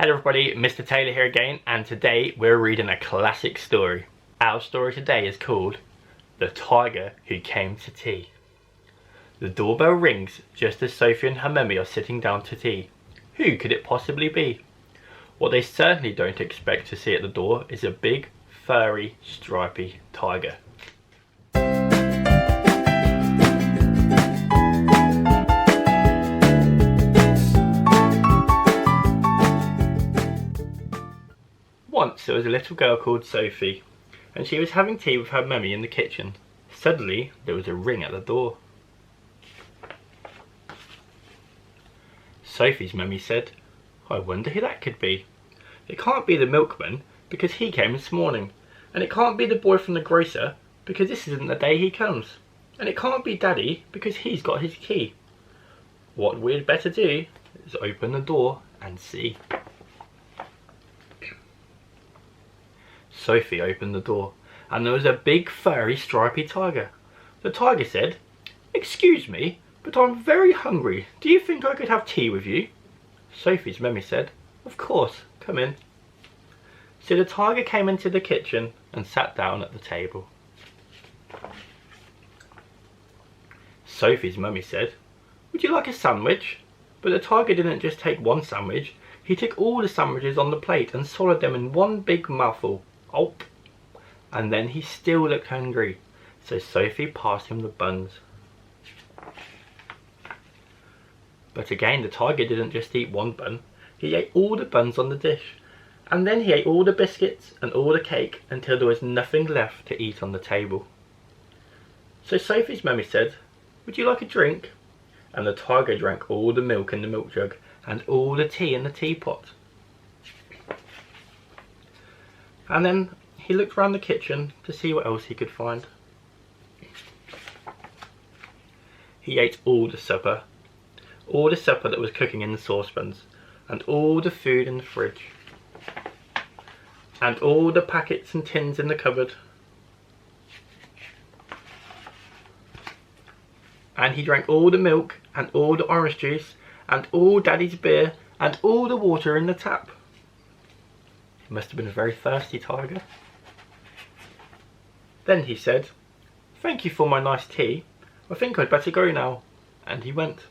Hello everybody, Mr. Taylor here again, and today we're reading a classic story. Our story today is called The Tiger Who Came to Tea. The doorbell rings just as Sophie and her mummy are sitting down to tea. Who could it possibly be? What they certainly don't expect to see at the door is a big, furry, stripy tiger. Once there was a little girl called Sophie, and she was having tea with her mummy in the kitchen. Suddenly there was a ring at the door. Sophie's mummy said, "I wonder who that could be. It can't be the milkman, because he came this morning, and it can't be the boy from the grocer, because this isn't the day he comes, and it can't be Daddy, because he's got his key. What we'd better do is open the door and see." Sophie opened the door, and there was a big furry stripy tiger. The tiger said, "Excuse me, but I'm very hungry. Do you think I could have tea with you?" Sophie's mummy said, "Of course, come in." So the tiger came into the kitchen and sat down at the table. Sophie's mummy said, "Would you like a sandwich?" But the tiger didn't just take one sandwich, he took all the sandwiches on the plate and swallowed them in one big mouthful. Oh, and then he still looked hungry, so Sophie passed him the buns. But again the tiger didn't just eat one bun, he ate all the buns on the dish, and then he ate all the biscuits and all the cake until there was nothing left to eat on the table. So Sophie's mummy said, "Would you like a drink?" And the tiger drank all the milk in the milk jug and all the tea in the teapot. And then he looked around the kitchen to see what else he could find. He ate all the supper that was cooking in the saucepans, and all the food in the fridge, and all the packets and tins in the cupboard. And he drank all the milk, and all the orange juice, and all Daddy's beer, and all the water in the tap. He must have been a very thirsty tiger. Then he said, "Thank you for my nice tea. I think I'd better go now." And he went.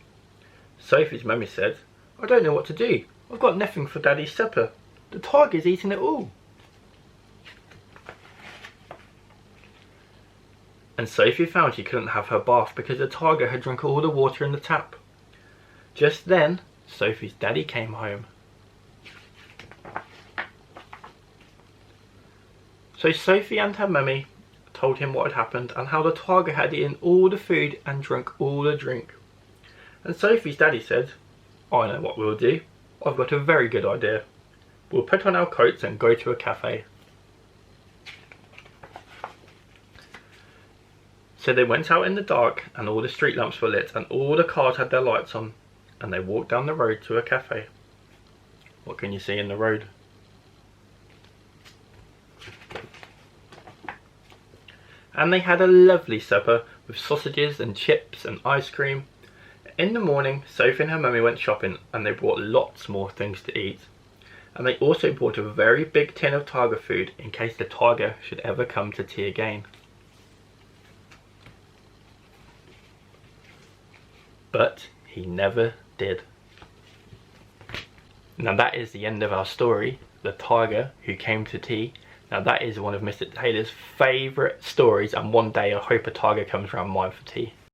Sophie's mummy said, "I don't know what to do. I've got nothing for Daddy's supper. The tiger's eaten it all." And Sophie found she couldn't have her bath because the tiger had drunk all the water in the tap. Just then, Sophie's daddy came home. So Sophie and her mummy told him what had happened and how the tiger had eaten all the food and drunk all the drink. And Sophie's daddy said, "I know what we'll do. I've got a very good idea. We'll put on our coats and go to a cafe." So they went out in the dark and all the street lamps were lit and all the cars had their lights on, and they walked down the road to a cafe. What can you see in the road? And they had a lovely supper with sausages and chips and ice cream. In the morning, Sophie and her mummy went shopping and they bought lots more things to eat. And they also bought a very big tin of tiger food in case the tiger should ever come to tea again. But he never did. Now that is the end of our story, The Tiger Who Came to Tea. Now that is one of Mr. Taylor's favourite stories, and one day I hope a tiger comes around mine for tea.